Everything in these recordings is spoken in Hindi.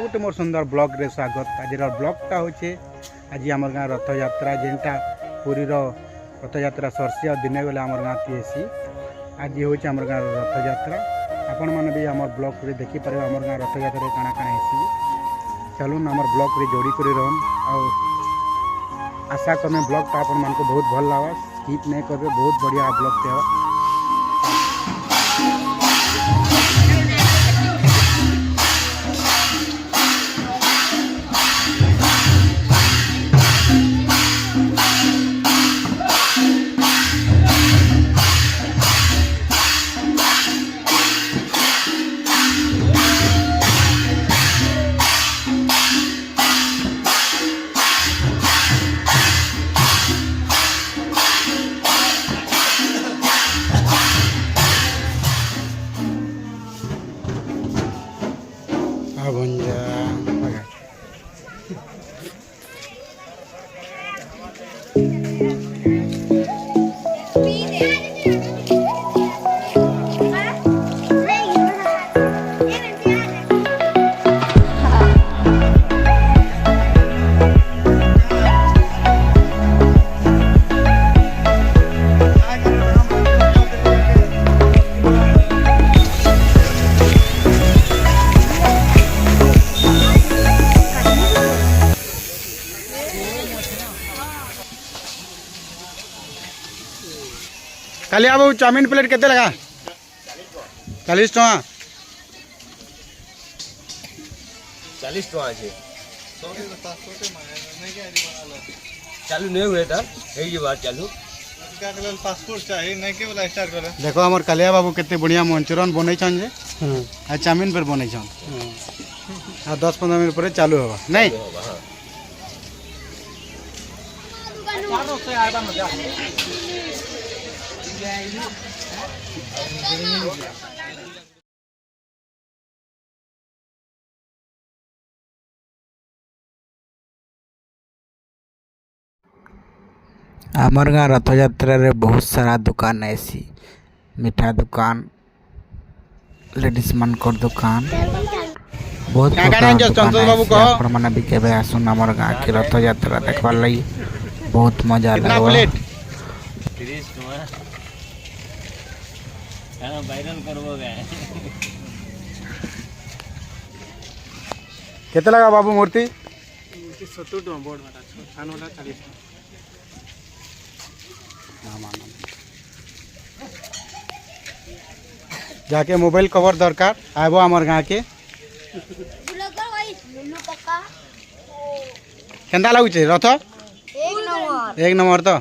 गोटे मोर सुंदर ब्लॉग रे स्वागत। आज ब्लॉगटा हूँ आज आम गाँ रथ यात्रा जेनटा पुरी रथ यात्रा सरसी दिने गले आम गाँ तीसी आज हूँ आम गाँ रथ यात्रा। आपण मैंने भी आम ब्लॉग रे देखिपारे आम गाँ रथ यात्रा काଣା काଣା हेसी। चलून आम ब्लॉग रे जोड़ी कर रहन आशा करें ब्लॉगटा आपण मान को बहुत भल लगा। स्किप नहीं करें, बहुत बढ़िया ब्लॉग थे। काली बाबू चाउमिन प्लेट केते लगा? 40 टका। 40 टका छे। चालू नहीं हुए था ये बात चालू का केवल पासपोर्ट चाहिए नहीं के वाला स्टार्ट करे। देखो हमर कालिया बाबू केते बढ़िया मंचूरियन बनै छन जे आ चाउमिन पर बनै छन आ 10-15 मिनट पर चालू होगा नहीं। आमर गाँ रथ यात्रा रे बहुत सारा दुकान ऐसी मिठा दुकान, लेडीज मानकर दुकान, बहुत प्रकार मैंने भी केबे आसुन आमर गाँ के रथ यात्रा देखबार लगी बहुत मजा लगे। केते लगा बाबू मूर्ति? 70 टका बोर्ड वाला, छान वाला 40 टका। जाके मोबाइल कवर दरकार आबो आमर गाँ के। केंदा लागुचे रथ? एक नंबर तो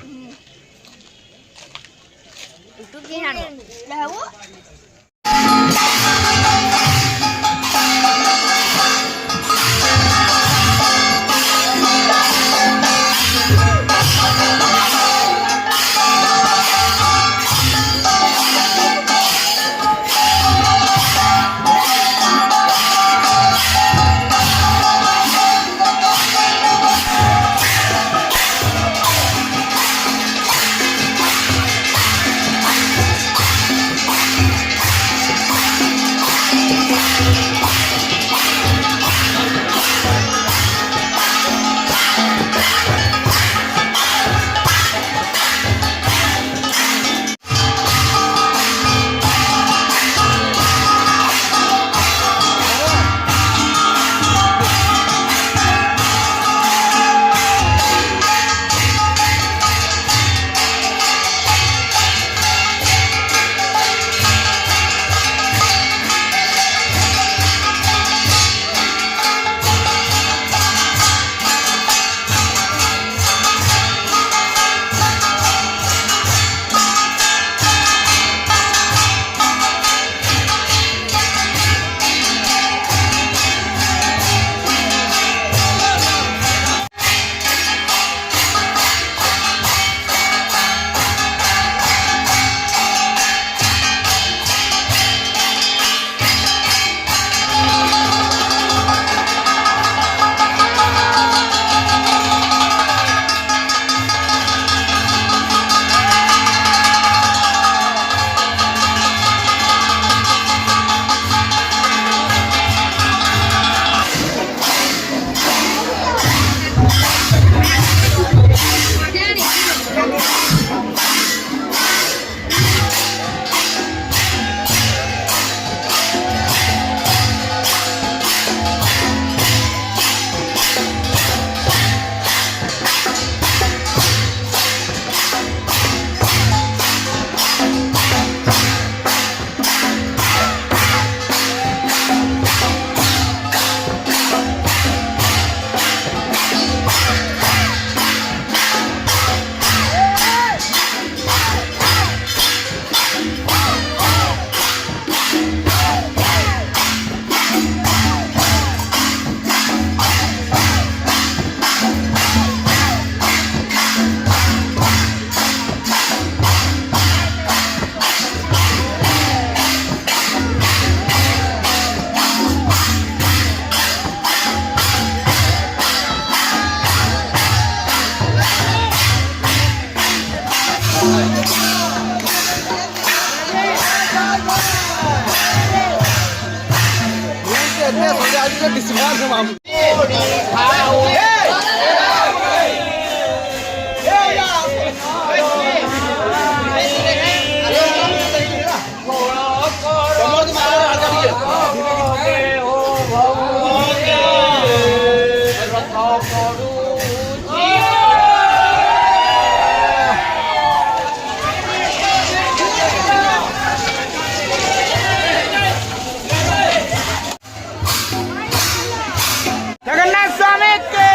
जगन्नाथ स्वामी के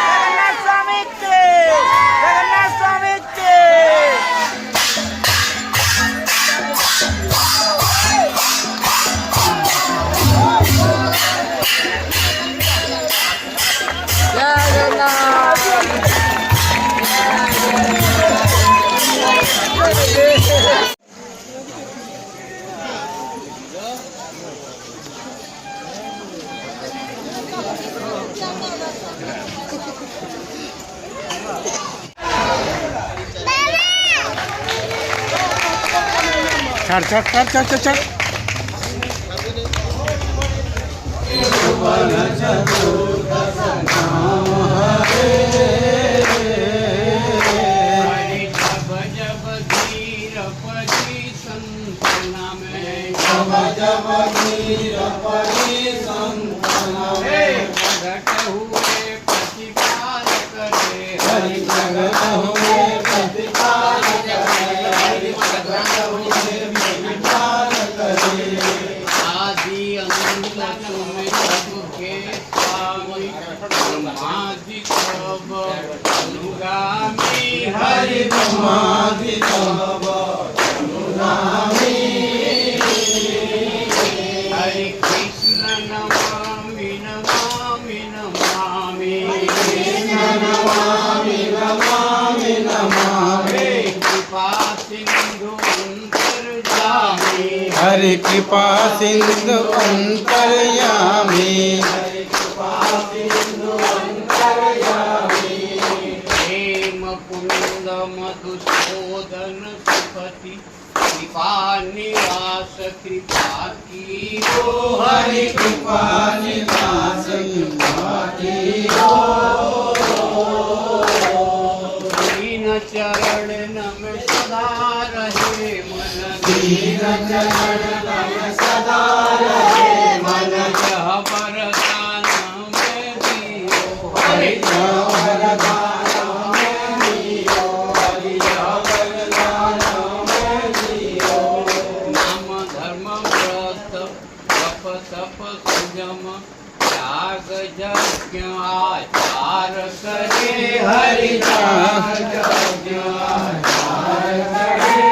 जगन्नाथ स्वामी के जगन्नाथ स्वामी के चढ़ चढ़ चढ़ चढ़ चढ़ चढ़ हरि ब्रह्मादि हरे कृष्ण नमामि नमामि नमामि हरे कृपा सिंधु अंतर्यामी हेम कुंद मधुसूदन सुपति कृपा निवास कृपा की हरि कृपा निवास कृपा की दीन चरण नम सदा रहे मन दीन चरण नम सदा रहे मन जह वरदान में दियो हरि वरदान में दियो हरि वरदान में दियो नाम धर्म व्रत तप तप संयम त्याग यज्ञ आचार करे हरि त्याग यज्ञ आचार करे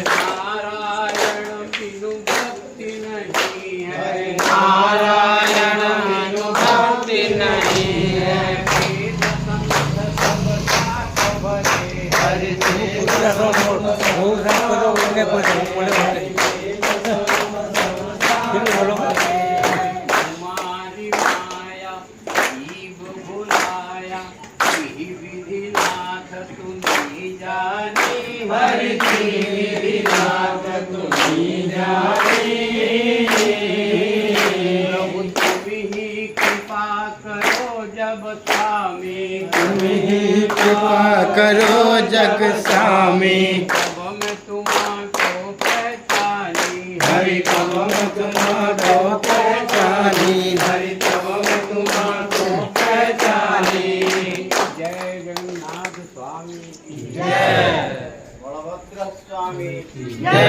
नारायण बिनु भक्ति नहीं है नारायण बिनु भक्ति नहीं है वेद संत सब साथ भरे हरि तुम्हारी माया जीव भुलाया विधिनाथ तुम्हें जाने हरि विधिनाथ तुम्ही जाने प्रभु तुम्ही कृपा करो जब स्वामी तुम्ही कृपा करो जग स्वामी तब मैं तुम्हाको पहचानी हरि तब मैं तुम्हारो पहचानी हरि तब मैं तुम्हारो पहचानी जय जगन्नाथ स्वामी की जय बलभद्र स्वामी की जय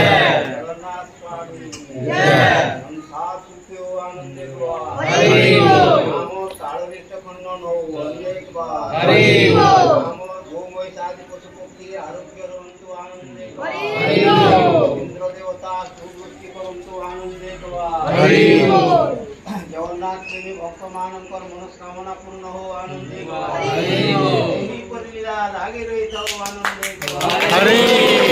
जगन्नाथ स्वामी की जय हम साथ सुखियो आनंदे द्वार हरि बोल नामो ताळविष्ट खंड नो वंदे द्वार हरि बोल नामो गोमय साधि पशु पक्षी आरोग्य रवन्तु आनंदे हरि बोल इंद्र देवता सुवृत्ति करन्तु आनंदे द्वार हरि बोल जगन्नाथ प्रेमी भक्तमानंकर मनस्कामना पूर्ण हो आनंदे द्वार हरि बोल एही परिलीला लागी रही थाओ आनंदे द्वार हरि